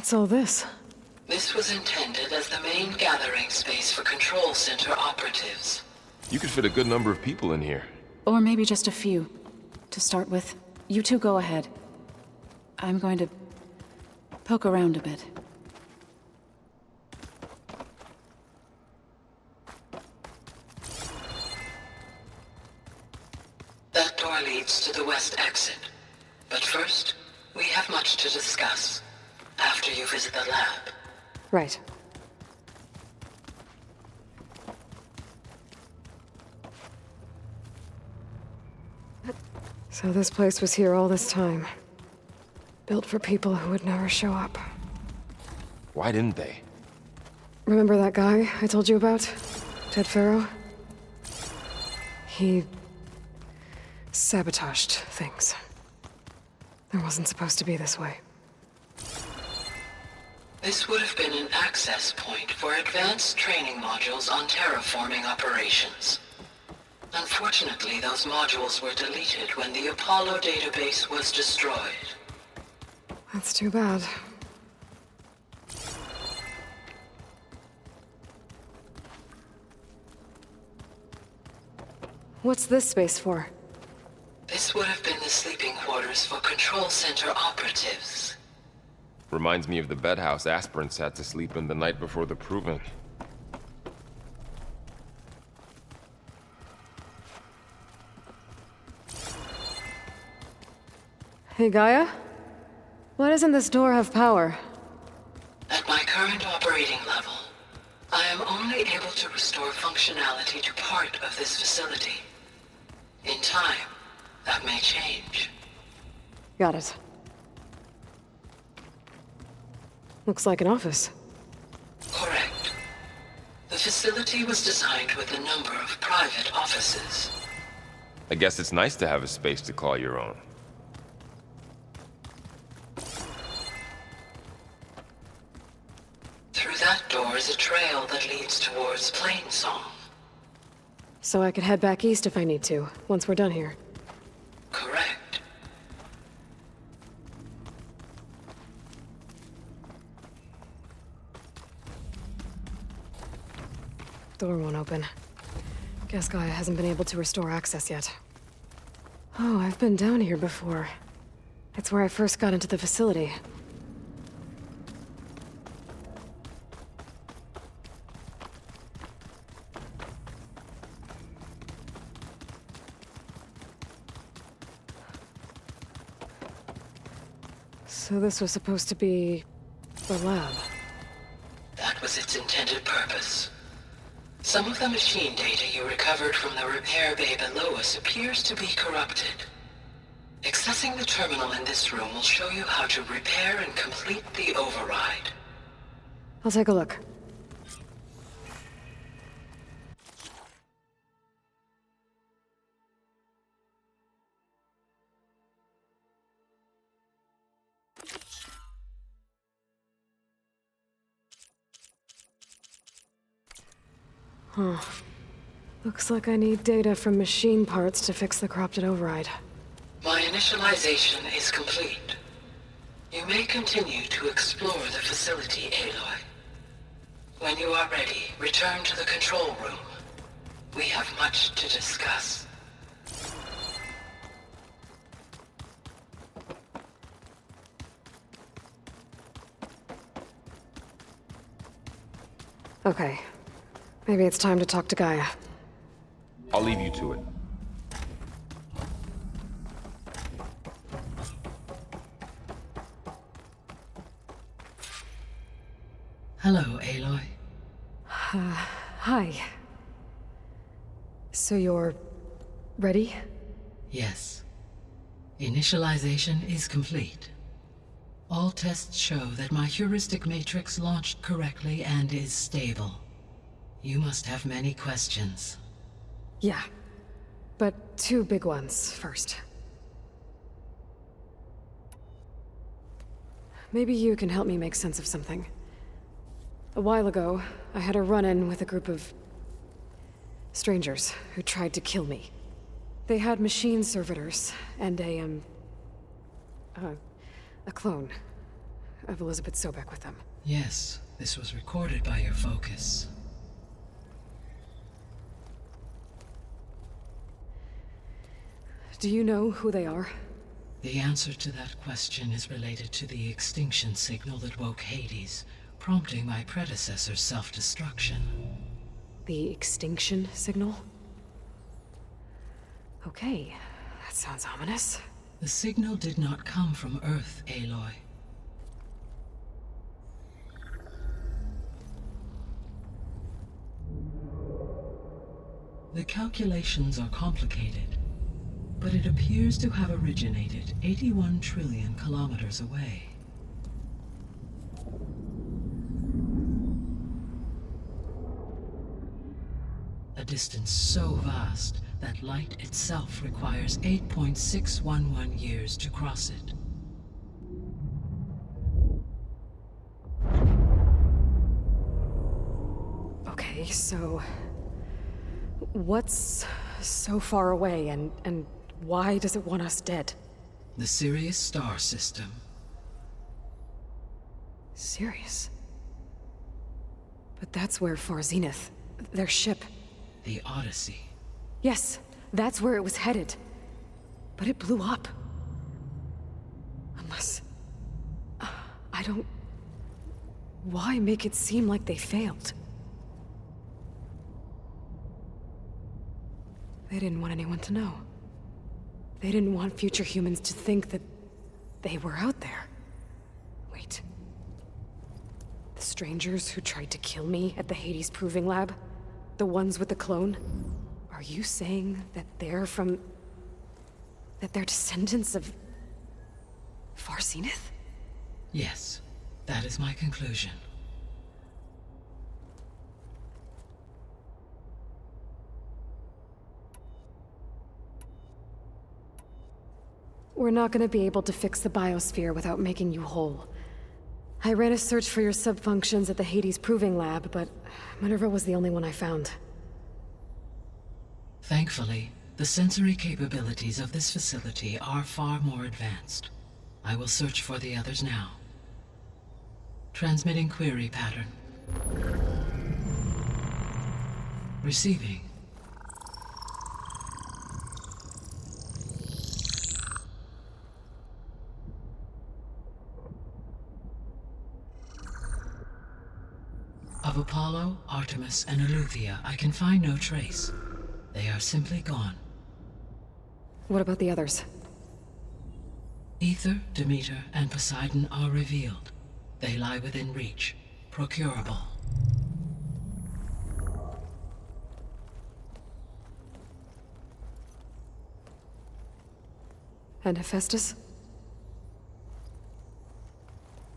What's all this? This was intended as the main gathering space for control center operatives. You could fit a good number of people in here. Or maybe just a few. To start with, you two go ahead. I'm going to poke around a bit. That door leads to the west exit. But first, we have much to discuss. After you visit the lab. Right. So this place was here all this time. Built for people who would never show up. Why didn't they? Remember that guy I told you about? Ted Farrow? He sabotaged things. It wasn't supposed to be this way. This would have been an access point for advanced training modules on terraforming operations. Unfortunately, those modules were deleted when the Apollo database was destroyed. That's too bad. What's this space for? This would have been the sleeping quarters for control center operatives. Reminds me of the bedhouse aspirants had to sleep in the night before the proving. Hey, Gaia? Why doesn't this door have power? At my current operating level, I am only able to restore functionality to part of this facility. In time, that may change. Got it. Looks like an office. Correct. The facility was designed with a number of private offices. I guess it's nice to have a space to call your own. Through that door is a trail that leads towards Plainsong. So I could head back east if I need to, once we're done here. Correct. Door won't open. Guess Gaia hasn't been able to restore access yet. Oh, I've been down here before. It's where I first got into the facility. So this was supposed to be the lab. That was its intended purpose. Some of the machine data you recovered from the repair bay below us appears to be corrupted. Accessing the terminal in this room will show you how to repair and complete the override. I'll take a look. Huh. Looks like I need data from machine parts to fix the corrupted override. My initialization is complete. You may continue to explore the facility, Aloy. When you are ready, return to the control room. We have much to discuss. Okay. Maybe it's time to talk to Gaia. I'll leave you to it. Hello, Aloy. Hi. So you're ready? Yes. Initialization is complete. All tests show that my heuristic matrix launched correctly and is stable. You must have many questions. Yeah. But two big ones first. Maybe you can help me make sense of something. A while ago, I had a run-in with a group of strangers who tried to kill me. They had machine servitors and a clone. of Elizabeth Sobek with them. Yes, this was recorded by your focus. Do you know who they are? The answer to that question is related to the extinction signal that woke Hades, prompting my predecessor's self-destruction. The extinction signal? Okay, that sounds ominous. The signal did not come from Earth, Aloy. The calculations are complicated, but it appears to have originated 81 trillion kilometers away. A distance so vast that light itself requires 8.611 years to cross it. Okay, so... what's so far away, and why does it want us dead? The Sirius star system. Sirius? But that's where Far Zenith, their ship... The Odyssey. Yes, that's where it was headed. But it blew up. Unless... I don't... Why make it seem like they failed? They didn't want anyone to know. They didn't want future humans to think that they were out there. Wait. The strangers who tried to kill me at the Hades Proving Lab? The ones with the clone? Are you saying that they're from... that they're descendants of... Far Zenith? Yes, that is my conclusion. We're not gonna be able to fix the biosphere without making you whole. I ran a search for your subfunctions at the Hades Proving Lab, but Minerva was the only one I found. Thankfully, the sensory capabilities of this facility are far more advanced. I will search for the others now. Transmitting query pattern. Receiving. Of Apollo, Artemis, and Eleuthia, I can find no trace. They are simply gone. What about the others? Ether, Demeter, and Poseidon are revealed. They lie within reach, procurable. And Hephaestus?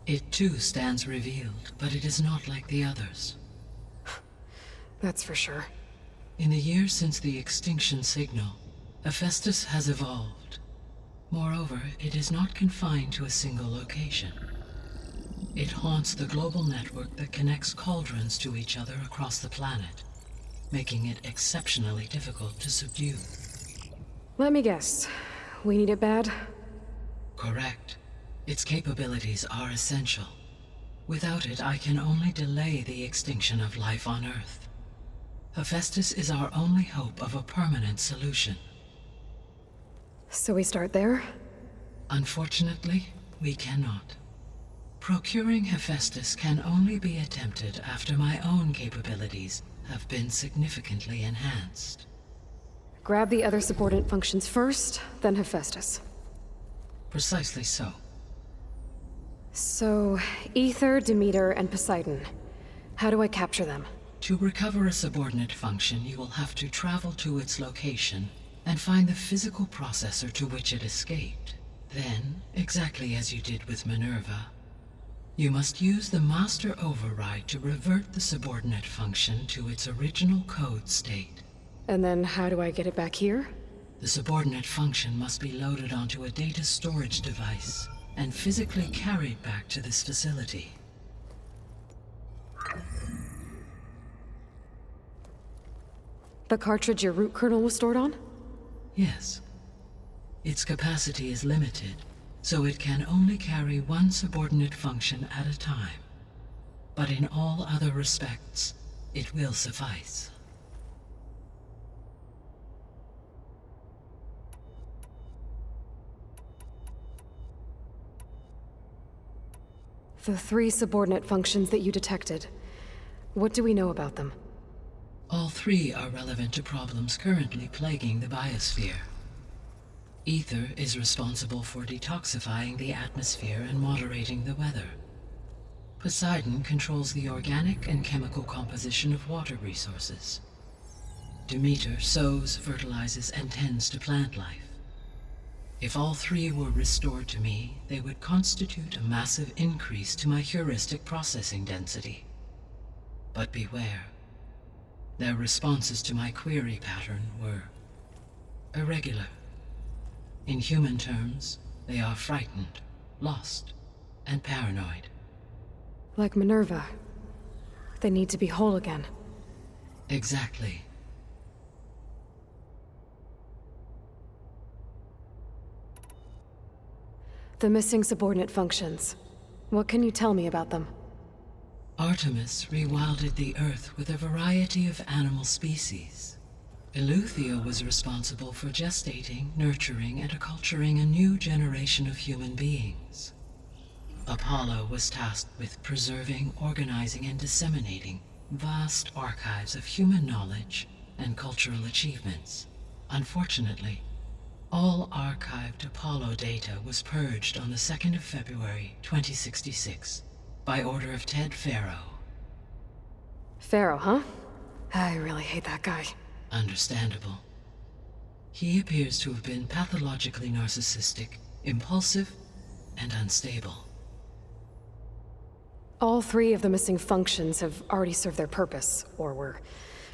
It too stands revealed, but it is not like the others. That's for sure. In the years since the extinction signal, Hephaestus has evolved. Moreover, it is not confined to a single location. It haunts the global network that connects cauldrons to each other across the planet, making it exceptionally difficult to subdue. Let me guess. We need it bad? Correct. Its capabilities are essential. Without it, I can only delay the extinction of life on Earth. Hephaestus is our only hope of a permanent solution. So we start there? Unfortunately, we cannot. Procuring Hephaestus can only be attempted after my own capabilities have been significantly enhanced. Grab the other subordinate functions first, then Hephaestus. Precisely so. So, Ether, Demeter, and Poseidon. How do I capture them? To recover a subordinate function, you will have to travel to its location and find the physical processor to which it escaped. Then, exactly as you did with Minerva, you must use the master override to revert the subordinate function to its original code state. And then how do I get it back here? The subordinate function must be loaded onto a data storage device and physically carried back to this facility. The cartridge your root kernel was stored on? Yes. Its capacity is limited, so it can only carry one subordinate function at a time. But in all other respects, it will suffice. The 3 subordinate functions that you detected, what do we know about them? All 3 are relevant to problems currently plaguing the biosphere. Ether is responsible for detoxifying the atmosphere and moderating the weather. Poseidon controls the organic and chemical composition of water resources. Demeter sows, fertilizes, and tends to plant life. If all 3 were restored to me, they would constitute a massive increase to my heuristic processing density. But beware. Their responses to my query pattern were irregular. In human terms, they are frightened, lost, and paranoid. Like Minerva. They need to be whole again. Exactly. The missing subordinate functions. What can you tell me about them? Artemis rewilded the Earth with a variety of animal species. Eleuthia was responsible for gestating, nurturing, and acculturating a new generation of human beings. Apollo was tasked with preserving, organizing, and disseminating vast archives of human knowledge and cultural achievements. Unfortunately, all archived Apollo data was purged on the 2nd of February, 2066, by order of Ted Farrow. Pharaoh, huh? I really hate that guy. Understandable. He appears to have been pathologically narcissistic, impulsive, and unstable. All 3 of the missing functions have already served their purpose, or were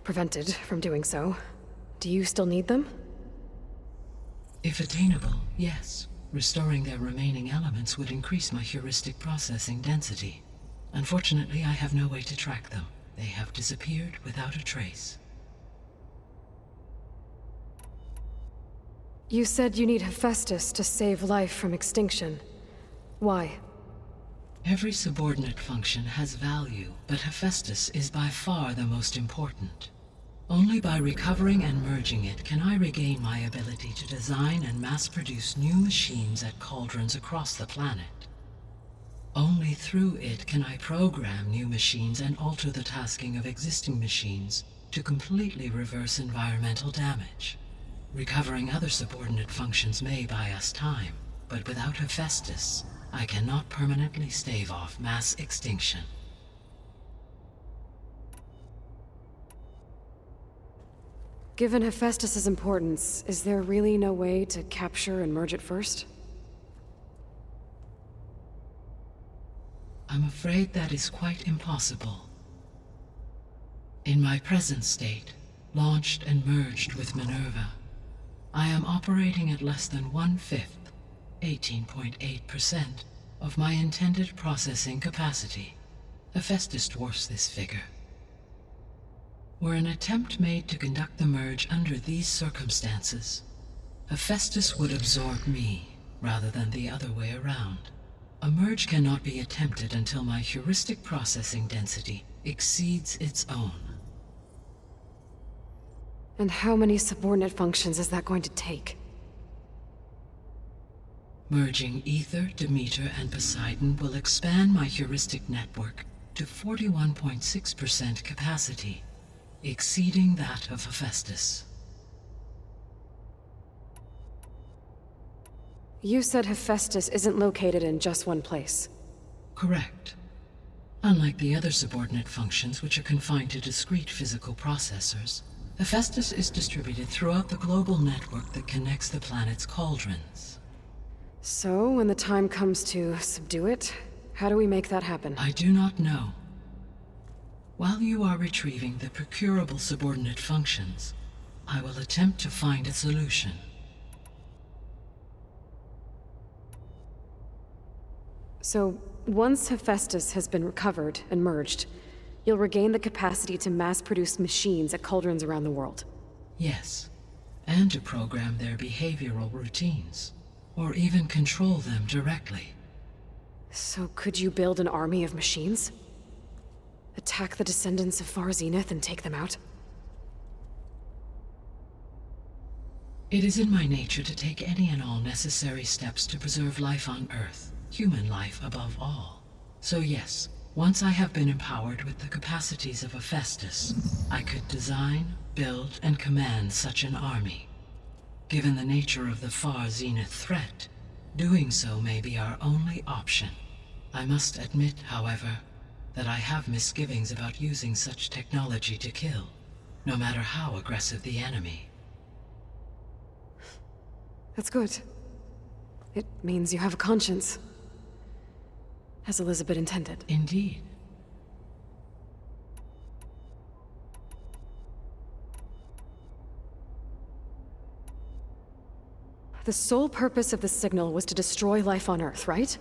prevented from doing so. Do you still need them? If attainable, yes. Restoring their remaining elements would increase my heuristic processing density. Unfortunately, I have no way to track them. They have disappeared without a trace. You said you need Hephaestus to save life from extinction. Why? Every subordinate function has value, but Hephaestus is by far the most important. Only by recovering and merging it can I regain my ability to design and mass-produce new machines at cauldrons across the planet. Only through it can I program new machines and alter the tasking of existing machines to completely reverse environmental damage. Recovering other subordinate functions may buy us time, but without Hephaestus, I cannot permanently stave off mass extinction. Given Hephaestus's importance, is there really no way to capture and merge it first? I'm afraid that is quite impossible. In my present state, launched and merged with Minerva, I am operating at less than 1/5, 18.8%, of my intended processing capacity. Hephaestus dwarfs this figure. Were an attempt made to conduct the merge under these circumstances, Hephaestus would absorb me, rather than the other way around. A merge cannot be attempted until my heuristic processing density exceeds its own. And how many subordinate functions is that going to take? Merging Ether, Demeter, and Poseidon will expand my heuristic network to 41.6% capacity, exceeding that of Hephaestus. You said Hephaestus isn't located in just one place. Correct. Unlike the other subordinate functions, which are confined to discrete physical processors, Hephaestus is distributed throughout the global network that connects the planet's cauldrons. So, when the time comes to subdue it, how do we make that happen? I do not know. While you are retrieving the procurable subordinate functions, I will attempt to find a solution. So, once Hephaestus has been recovered and merged, you'll regain the capacity to mass-produce machines at cauldrons around the world. Yes, and to program their behavioral routines. or even control them directly. So could you build an army of machines? Attack the descendants of Far Zenith and take them out? It is in my nature to take any and all necessary steps to preserve life on Earth, human life above all. So yes, once I have been empowered with the capacities of a Festus, I could design, build, and command such an army. Given the nature of the Far Zenith threat, doing so may be our only option. I must admit, however, that I have misgivings about using such technology to kill, no matter how aggressive the enemy. That's good. It means you have a conscience. As Elizabeth intended. Indeed. The sole purpose of the signal was to destroy life on Earth, right?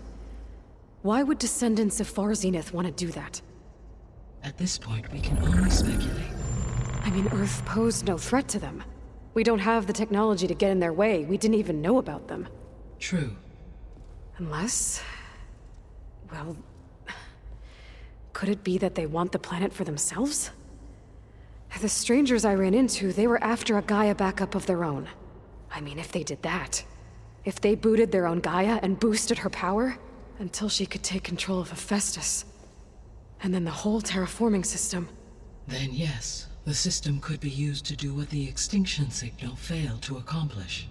Why would descendants of Far Zenith want to do that? At this point, we can only speculate. I mean, Earth posed no threat to them. We don't have the technology to get in their way. We didn't even know about them. True. Unless... well... could it be that they want the planet for themselves? The strangers I ran into, they were after a Gaia backup of their own. I mean, if they did that... if they booted their own Gaia and boosted her power... until she could take control of Hephaestus. And then the whole terraforming system. Then yes, the system could be used to do what the extinction signal failed to accomplish.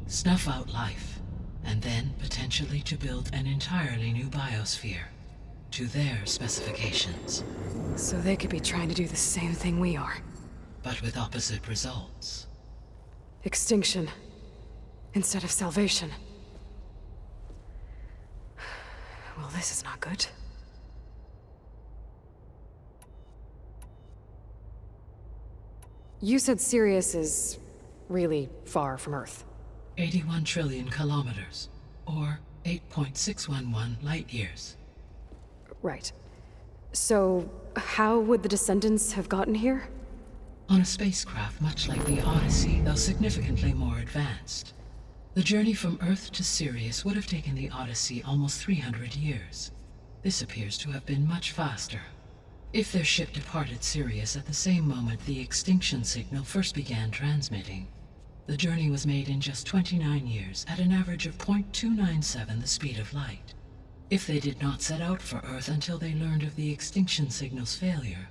Snuff out life, and then potentially to build an entirely new biosphere. To their specifications. So they could be trying to do the same thing we are. But with opposite results. Extinction. Instead of salvation. Well, this is not good. You said Sirius is really far from Earth. 81 trillion kilometers, or 8.611 light years. Right. So, how would the descendants have gotten here? On a spacecraft much like the Odyssey, though significantly more advanced. The journey from Earth to Sirius would have taken the Odyssey almost 300 years. This appears to have been much faster. If their ship departed Sirius at the same moment the extinction signal first began transmitting, the journey was made in just 29 years at an average of 0.297 the speed of light. If they did not set out for Earth until they learned of the extinction signal's failure,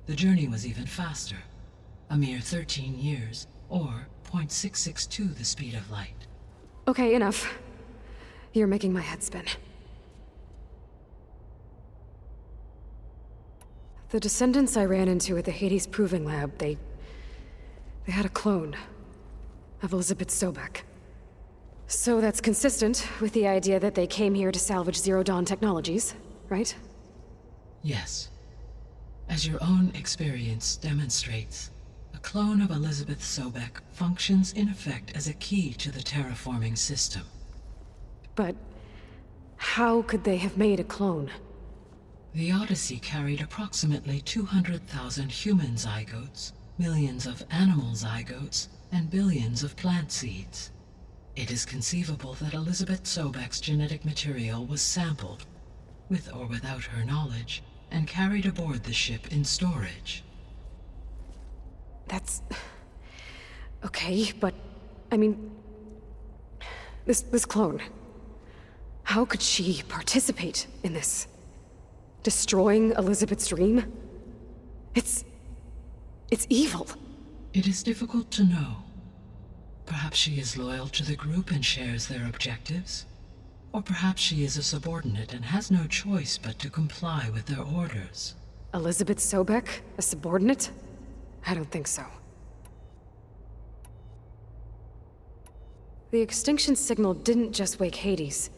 the journey was even faster, a mere 13 years, or 0.662 the speed of light. Okay, enough. You're making my head spin. The descendants I ran into at the Hades Proving Lab, they had a clone of Elizabeth Sobek. So that's consistent with the idea that they came here to salvage Zero Dawn technologies, right? Yes. As your own experience demonstrates, a clone of Elizabeth Sobek functions in effect as a key to the terraforming system. But how could they have made a clone? The Odyssey carried approximately 200,000 human zygotes, millions of animal zygotes, and billions of plant seeds. It is conceivable that Elizabeth Sobek's genetic material was sampled, with or without her knowledge, and carried aboard the ship in storage. That's... okay, but... I mean... This clone... how could she participate in this? Destroying Elizabeth's dream? It's evil. It is difficult to know. Perhaps she is loyal to the group and shares their objectives. Or perhaps she is a subordinate and has no choice but to comply with their orders. Elizabeth Sobek, a subordinate? I don't think so. The extinction signal didn't just wake Hades.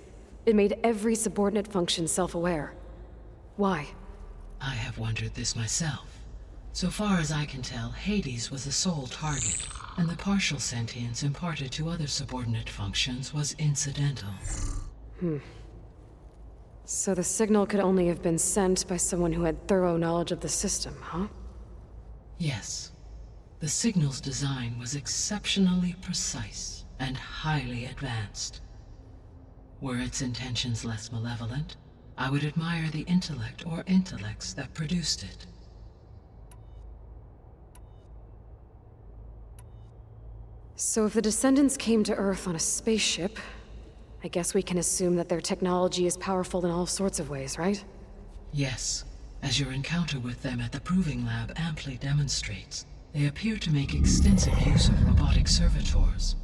It made every subordinate function self-aware. Why? I have wondered this myself. So far as I can tell, Hades was the sole target, and the partial sentience imparted to other subordinate functions was incidental. So the signal could only have been sent by someone who had thorough knowledge of the system, huh? Yes. The signal's design was exceptionally precise and highly advanced. Were its intentions less malevolent, I would admire the intellect or intellects that produced it. So if the descendants came to Earth on a spaceship, I guess we can assume that their technology is powerful in all sorts of ways, right? Yes, as your encounter with them at the Proving Lab amply demonstrates, they appear to make extensive use of robotic servitors.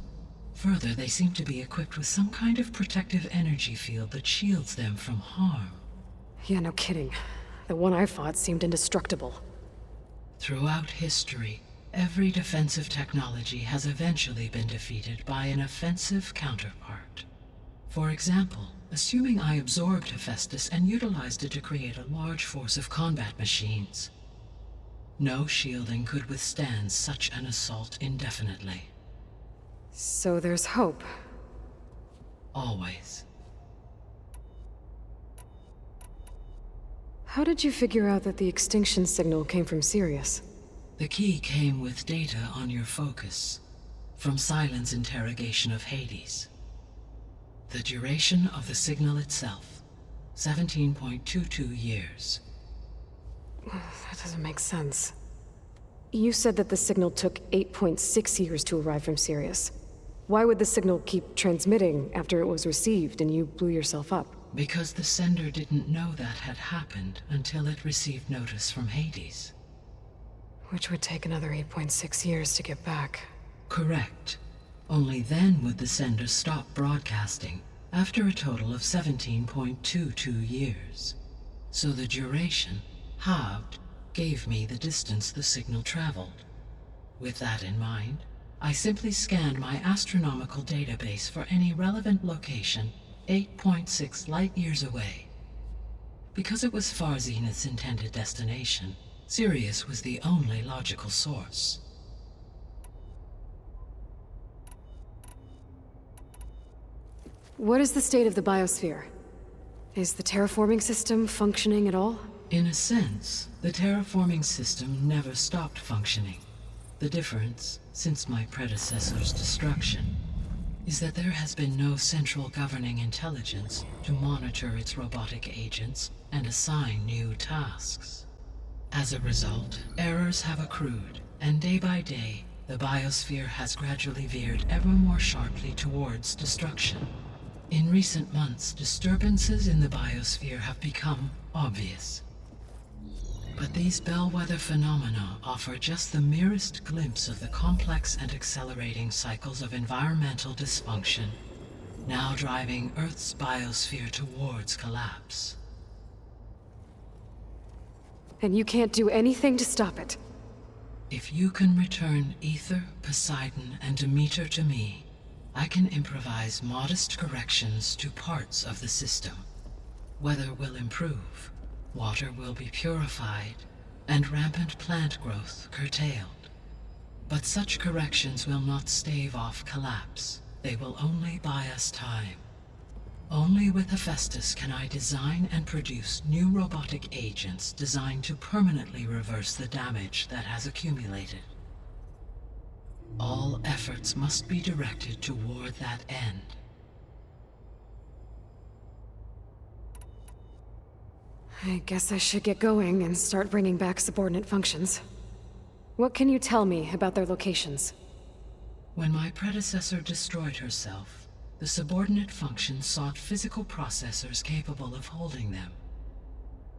Further, they seem to be equipped with some kind of protective energy field that shields them from harm. Yeah, no kidding. The one I fought seemed indestructible. Throughout history, every defensive technology has eventually been defeated by an offensive counterpart. For example, assuming I absorbed Hephaestus and utilized it to create a large force of combat machines. No shielding could withstand such an assault indefinitely. So there's hope. Always. How did you figure out that the extinction signal came from Sirius? The key came with data on your focus, from Silent's interrogation of Hades. The duration of the signal itself, 17.22 years. That doesn't make sense. You said that the signal took 8.6 years to arrive from Sirius. Why would the signal keep transmitting after it was received and you blew yourself up? Because the sender didn't know that had happened until it received notice from Hades. Which would take another 8.6 years to get back. Correct. Only then would the sender stop broadcasting, after a total of 17.22 years. So the duration, halved, gave me the distance the signal traveled. With that in mind, I simply scanned my astronomical database for any relevant location 8.6 light-years away. Because it was far Zenith's intended destination, Sirius was the only logical source. What is the state of the biosphere? Is the terraforming system functioning at all? In a sense, the terraforming system never stopped functioning. The difference, since my predecessor's destruction, is that there has been no central governing intelligence to monitor its robotic agents and assign new tasks. As a result, errors have accrued, and day by day, the biosphere has gradually veered ever more sharply towards destruction. In recent months, disturbances in the biosphere have become obvious. But these bellwether phenomena offer just the merest glimpse of the complex and accelerating cycles of environmental dysfunction, now driving Earth's biosphere towards collapse. And you can't do anything to stop it? If you can return Ether, Poseidon, and Demeter to me, I can improvise modest corrections to parts of the system. Weather will improve, water will be purified, and rampant plant growth curtailed. But such corrections will not stave off collapse. They will only buy us time. Only with Hephaestus can I design and produce new robotic agents designed to permanently reverse the damage that has accumulated. All efforts must be directed toward that end. I guess I should get going and start bringing back subordinate functions. What can you tell me about their locations? When my predecessor destroyed herself, the subordinate functions sought physical processors capable of holding them.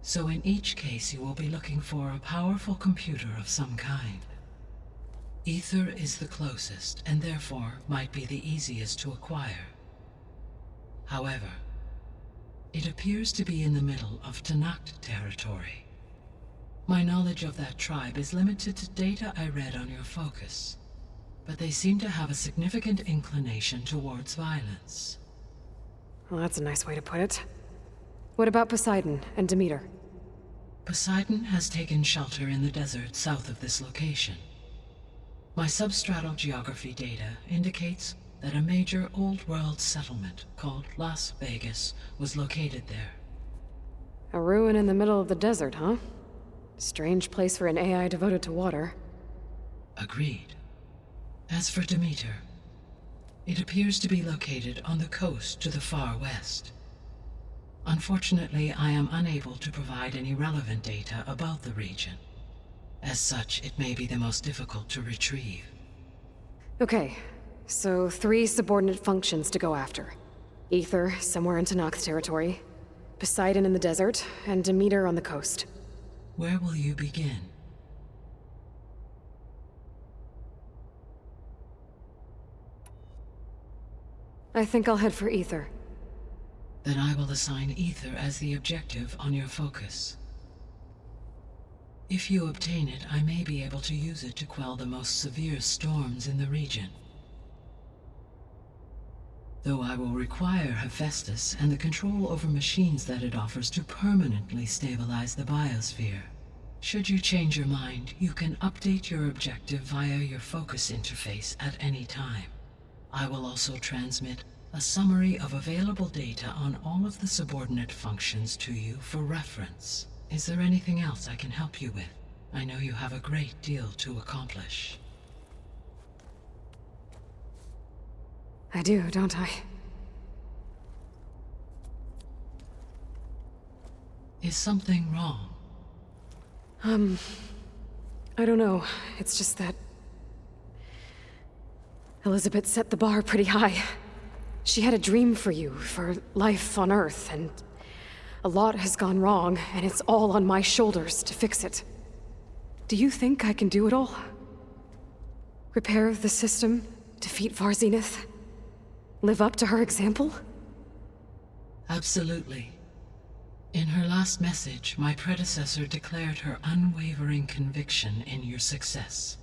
So in each case you will be looking for a powerful computer of some kind. Ether is the closest, and therefore might be the easiest to acquire. However, it appears to be in the middle of Tanakh territory. My knowledge of that tribe is limited to data I read on your focus, but they seem to have a significant inclination towards violence. Well, that's a nice way to put it. What about Poseidon and Demeter? Poseidon has taken shelter in the desert south of this location. My substratal geography data indicates that a major old-world settlement called Las Vegas was located there. A ruin in the middle of the desert, huh? Strange place for an AI devoted to water. Agreed. As for Demeter, It appears to be located on the coast to the far west. Unfortunately, I am unable to provide any relevant data about the region. As such, it may be the most difficult to retrieve. Okay, so 3 subordinate functions to go after. Ether, somewhere in Tanakh territory. Poseidon in the desert, and Demeter on the coast. Where will you begin? I think I'll head for Ether. Then I will assign Ether as the objective on your focus. If you obtain it, I may be able to use it to quell the most severe storms in the region. Though I will require Hephaestus and the control over machines that it offers to permanently stabilize the biosphere. Should you change your mind, you can update your objective via your focus interface at any time. I will also transmit a summary of available data on all of the subordinate functions to you for reference. Is there anything else I can help you with? I know you have a great deal to accomplish. I do, don't I? Is something wrong? I don't know. It's just that Elizabeth set the bar pretty high. She had a dream for you, for life on Earth, and a lot has gone wrong, and it's all on my shoulders to fix it. Do you think I can do it all? Repair the system, defeat Varzenith, live up to her example? Absolutely. In her last message, my predecessor declared her unwavering conviction in your success.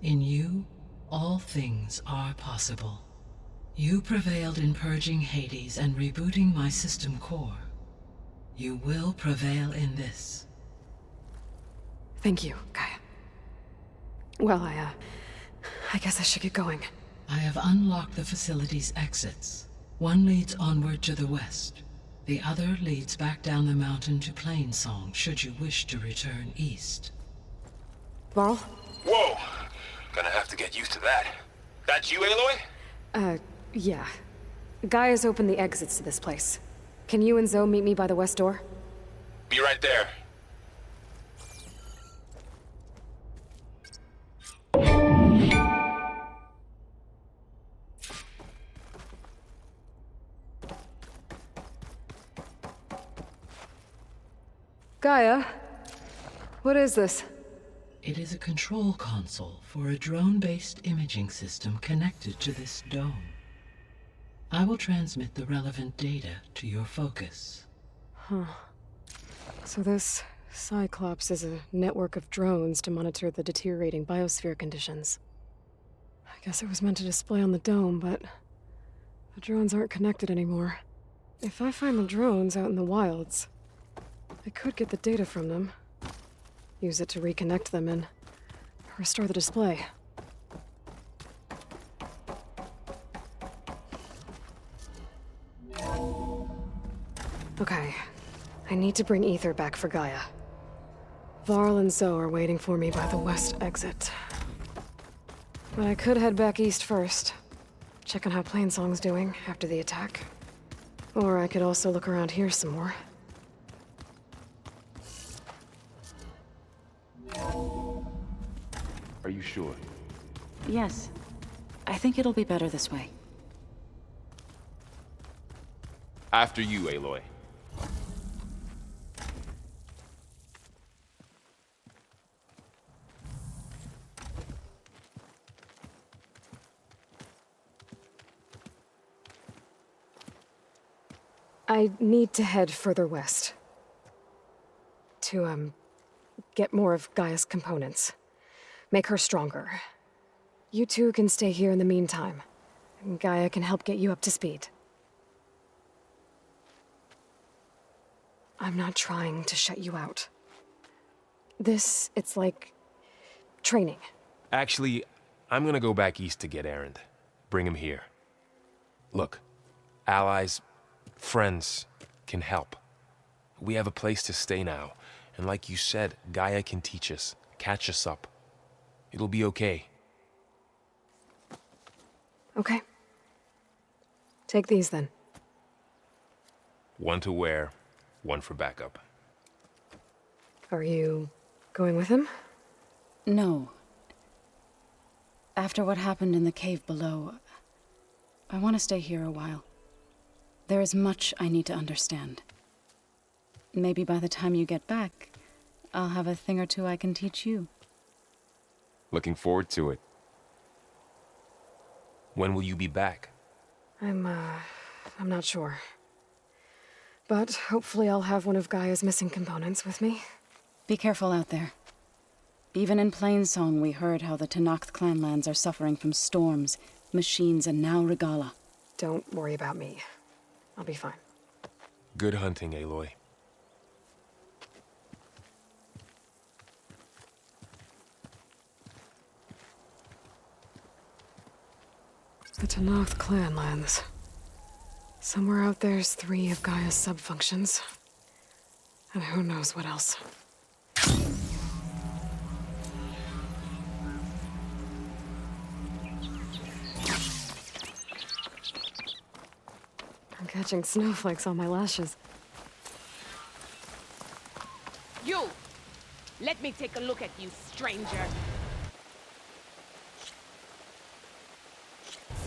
In you, all things are possible. You prevailed in purging Hades and rebooting my system core. You will prevail in this. Thank you, Gaia. Well, I guess I should get going. I have unlocked the facility's exits. One leads onward to the west. The other leads back down the mountain to Plainsong, should you wish to return east. Varl? Whoa! Gonna have to get used to that. That's you, Aloy? Yeah. Gaia's opened the exits to this place. Can you and Zoe meet me by the west door? Be right there. Gaia? What is this? It is a control console for a drone-based imaging system connected to this dome. I will transmit the relevant data to your focus. So this Cyclops is a network of drones to monitor the deteriorating biosphere conditions. I guess it was meant to display on the dome, but the drones aren't connected anymore. If I find the drones out in the wilds, I could get the data from them, use it to reconnect them and restore the display. Okay, I need to bring Ether back for Gaia. Varl and Zoe are waiting for me by the west exit. But I could head back east first, check on how Plainsong's doing after the attack. Or I could also look around here some more. Are you sure? Yes. I think it'll be better this way. After you, Aloy. I need to head further west. To, get more of Gaia's components. Make her stronger. You two can stay here in the meantime. And Gaia can help get you up to speed. I'm not trying to shut you out. It's like training. Actually, I'm gonna go back east to get Erend. Bring him here. Look, allies, friends can help. We have a place to stay now, and like you said, Gaia can teach us, catch us up. It'll be okay. Okay. Take these then. One to wear, one for backup. Are you going with him? No. After what happened in the cave below, I want to stay here a while. There is much I need to understand. Maybe by the time you get back, I'll have a thing or two I can teach you. Looking forward to it. When will you be back? I'm not sure. But hopefully I'll have one of Gaia's missing components with me. Be careful out there. Even in Plainsong, we heard how the Tenakth clanlands are suffering from storms, machines, and now Regala. Don't worry about me. I'll be fine. Good hunting, Aloy. The Tenakth clanlands. Somewhere out there's 3 of Gaia's subfunctions. And who knows what else. I'm catching snowflakes on my lashes. You! Let me take a look at you, stranger.